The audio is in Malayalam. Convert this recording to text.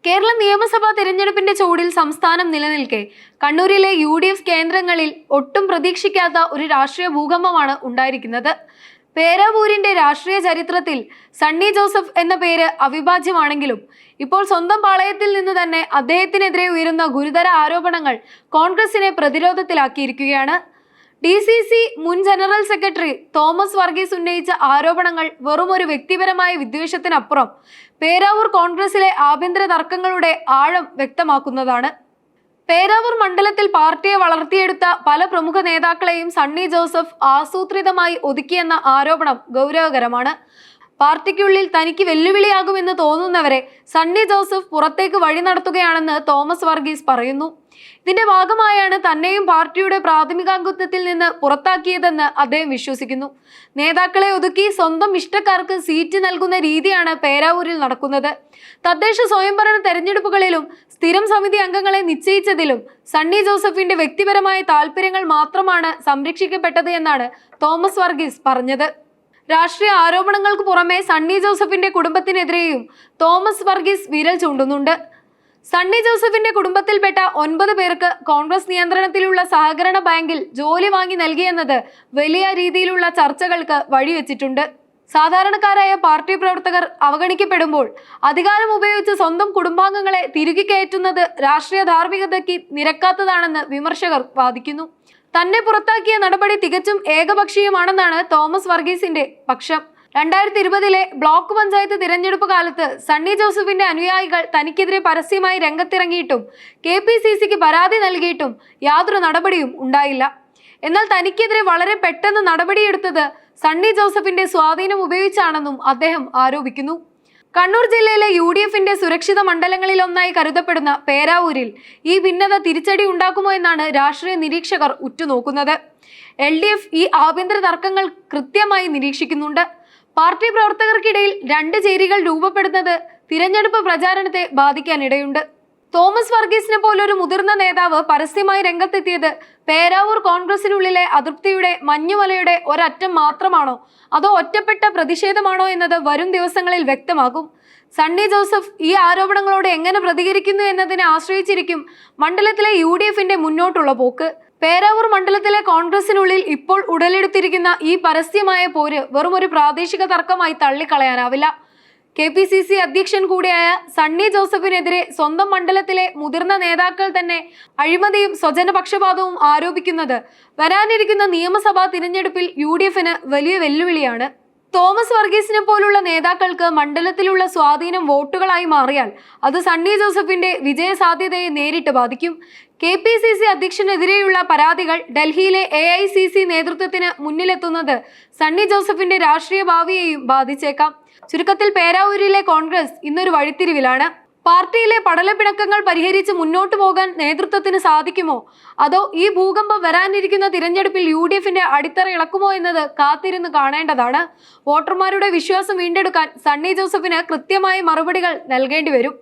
കേരള നിയമസഭാ തിരഞ്ഞെടുപ്പിന്റെ ചൂടിൽ സംസ്ഥാനം നിലനിൽക്കെ കണ്ണൂരിലെ UDF കേന്ദ്രങ്ങളിൽ ഒട്ടും പ്രതീക്ഷിക്കാത്ത ഒരു രാഷ്ട്രീയ ഭൂകമ്പമാണ് ഉണ്ടായിരിക്കുന്നത്. പേരാവൂരിന്റെ രാഷ്ട്രീയ ചരിത്രത്തിൽ സണ്ണി ജോസഫ് എന്ന പേര് അവിഭാജ്യമാണെങ്കിലും ഇപ്പോൾ സ്വന്തം പാളയത്തിൽ നിന്ന് തന്നെ അദ്ദേഹത്തിനെതിരെ ഉയരുന്ന ഗുരുതര ആരോപണങ്ങൾ കോൺഗ്രസിനെ പ്രതിരോധത്തിലാക്കിയിരിക്കുകയാണ്. DCC മുൻ ജനറൽ സെക്രട്ടറി തോമസ് വർഗീസ് ഉന്നയിച്ച ആരോപണങ്ങൾ വെറും ഒരു വ്യക്തിപരമായ വിദ്വേഷത്തിനപ്പുറം പേരാവൂർ കോൺഗ്രസിലെ ആഭ്യന്തര തർക്കങ്ങളുടെ ആഴം വ്യക്തമാക്കുന്നതാണ്. പേരാവൂർ മണ്ഡലത്തിൽ പാർട്ടിയെ വളർത്തിയെടുത്ത പല പ്രമുഖ നേതാക്കളെയും സണ്ണി ജോസഫ് ആസൂത്രിതമായി ഒതുക്കിയെന്ന ആരോപണം ഗൗരവകരമാണ്. പാർട്ടിക്കുള്ളിൽ തനിക്ക് വെല്ലുവിളിയാകുമെന്ന് തോന്നുന്നവരെ സണ്ണി ജോസഫ് പുറത്തേക്ക് വഴി നടത്തുകയാണെന്ന് തോമസ് വർഗീസ് പറയുന്നു. ഇതിന്റെ ഭാഗമായാണ് തന്നെയും പാർട്ടിയുടെ പ്രാഥമികാംഗത്വത്തിൽ നിന്ന് പുറത്താക്കിയതെന്ന് അദ്ദേഹം വിശ്വസിക്കുന്നു. നേതാക്കളെ ഒതുക്കി സ്വന്തം ഇഷ്ടക്കാർക്ക് സീറ്റ് നൽകുന്ന രീതിയാണ് പേരാവൂരിൽ നടക്കുന്നത്. തദ്ദേശ സ്വയംഭരണ തെരഞ്ഞെടുപ്പുകളിലും സ്ഥിരം സമിതി അംഗങ്ങളെ നിശ്ചയിച്ചതിലും സണ്ണി ജോസഫിന്റെ വ്യക്തിപരമായ താല്പര്യങ്ങൾ മാത്രമാണ് സംരക്ഷിക്കപ്പെട്ടത് എന്നാണ് തോമസ് വർഗീസ് പറഞ്ഞത്. രാഷ്ട്രീയ ആരോപണങ്ങൾക്ക് പുറമെ സണ്ണി ജോസഫിന്റെ കുടുംബത്തിനെതിരെയും തോമസ് വർഗീസ് വിരൽ ചൂണ്ടുന്നുണ്ട്. സണ്ണി ജോസഫിന്റെ കുടുംബത്തിൽപ്പെട്ട 9 പേർക്ക് കോൺഗ്രസ് നിയന്ത്രണത്തിലുള്ള സഹകരണ ബാങ്കിൽ ജോലി വാങ്ങി നൽകിയെന്നത് വലിയ രീതിയിലുള്ള ചർച്ചകൾക്ക് വഴിവെച്ചിട്ടുണ്ട്. സാധാരണക്കാരായ പാർട്ടി പ്രവർത്തകർ അവഗണിക്കപ്പെടുമ്പോൾ അധികാരം ഉപയോഗിച്ച് സ്വന്തം കുടുംബാംഗങ്ങളെ തിരികെ കയറ്റുന്നത് രാഷ്ട്രീയ ധാർമ്മികതയ്ക്ക് നിരക്കാത്തതാണെന്ന് വിമർശകർ വാദിക്കുന്നു. തന്നെ പുറത്താക്കിയ നടപടി തികച്ചും ഏകപക്ഷീയമാണെന്നാണ് തോമസ് വർഗീസിന്റെ പക്ഷം. 2020 ബ്ലോക്ക് പഞ്ചായത്ത് തിരഞ്ഞെടുപ്പ് കാലത്ത് സണ്ണി ജോസഫിന്റെ അനുയായികൾ തനിക്കെതിരെ പരസ്യമായി രംഗത്തിറങ്ങിയിട്ടും KPCCക്ക് പരാതി നൽകിയിട്ടും യാതൊരു നടപടിയും ഉണ്ടായില്ല. എന്നാൽ തനിക്കെതിരെ വളരെ പെട്ടെന്ന് നടപടിയെടുത്തത് സണ്ണി ജോസഫിന്റെ സ്വാധീനം ഉപയോഗിച്ചാണെന്നും അദ്ദേഹം ആരോപിക്കുന്നു. കണ്ണൂർ ജില്ലയിലെ UDFന്റെ സുരക്ഷിത മണ്ഡലങ്ങളിലൊന്നായി കരുതപ്പെടുന്ന പേരാവൂരിൽ ഈ ഭിന്നത തിരിച്ചടി ഉണ്ടാക്കുമോ എന്നാണ് രാഷ്ട്രീയ നിരീക്ഷകർ ഉറ്റുനോക്കുന്നത്. LDF ഈ ആഭ്യന്തര തർക്കങ്ങൾ കൃത്യമായി നിരീക്ഷിക്കുന്നുണ്ട്. പാർട്ടി പ്രവർത്തകർക്കിടയിൽ 2 ചേരികൾ രൂപപ്പെടുന്നത് തിരഞ്ഞെടുപ്പ് പ്രചാരണത്തെ ബാധിക്കാനിടയുണ്ട്. തോമസ് വർഗീസിനെ പോലൊരു മുതിർന്ന നേതാവ് പരസ്യമായി രംഗത്തെത്തിയത് പേരാവൂർ കോൺഗ്രസിനുള്ളിലെ അതൃപ്തിയുടെ മഞ്ഞുമലയുടെ ഒരറ്റം മാത്രമാണോ അതോ ഒറ്റപ്പെട്ട പ്രതിഷേധമാണോ എന്നത് വരും ദിവസങ്ങളിൽ വ്യക്തമാകും. സണ്ണി ജോസഫ് ഈ ആരോപണങ്ങളോട് എങ്ങനെ പ്രതികരിക്കുന്നു എന്നതിനെ ആശ്രയിച്ചിരിക്കും മണ്ഡലത്തിലെ UDFന്റെ മുന്നോട്ടുള്ള പോക്ക്. പേരാവൂർ മണ്ഡലത്തിലെ കോൺഗ്രസിനുള്ളിൽ ഇപ്പോൾ ഉടലെടുത്തിരിക്കുന്ന ഈ പരസ്യമായ പോര് വെറും ഒരു പ്രാദേശിക തർക്കമായി തള്ളിക്കളയാനാവില്ല. KPCC അധ്യക്ഷൻ കൂടിയായ സണ്ണി ജോസഫിനെതിരെ സ്വന്തം മണ്ഡലത്തിലെ മുതിർന്ന നേതാക്കൾ തന്നെ അഴിമതിയും സ്വജനപക്ഷപാതവും ആരോപിക്കുന്നത് വരാനിരിക്കുന്ന നിയമസഭാ തിരഞ്ഞെടുപ്പിൽ UDFന് വലിയ വെല്ലുവിളിയാണ്. തോമസ് വർഗീസിനെ പോലുള്ള നേതാക്കൾക്ക് മണ്ഡലത്തിലുള്ള സ്വാധീനം വോട്ടുകളായി മാറിയാൽ അത് സണ്ണി ജോസഫിന്റെ വിജയസാധ്യതയെ നേരിട്ട് ബാധിക്കും. KPCC അധ്യക്ഷനെതിരെയുള്ള പരാതികൾ ഡൽഹിയിലെ AICC നേതൃത്വത്തിന് മുന്നിലെത്തുന്നത് സണ്ണി ജോസഫിന്റെ രാഷ്ട്രീയ ഭാവിയെയും ബാധിച്ചേക്കാം. ചുരുക്കത്തിൽ പേരാവൂരിലെ കോൺഗ്രസ് ഇന്നൊരു വഴിത്തിരിവിലാണ്. പാർട്ടിയിലെ പടലപ്പിണക്കങ്ങൾ പരിഹരിച്ച് മുന്നോട്ടു പോകാൻ നേതൃത്വത്തിന് സാധിക്കുമോ അതോ ഈ ഭൂകമ്പം വരാനിരിക്കുന്ന തിരഞ്ഞെടുപ്പിൽ UDFന്റെ അടിത്തറ ഇളക്കുമോ എന്നത് കാത്തിരുന്ന് കാണേണ്ടതാണ്. വോട്ടർമാരുടെ വിശ്വാസം വീണ്ടെടുക്കാൻ സണ്ണി ജോസഫിന് കൃത്യമായ മറുപടികൾ നൽകേണ്ടി വരും.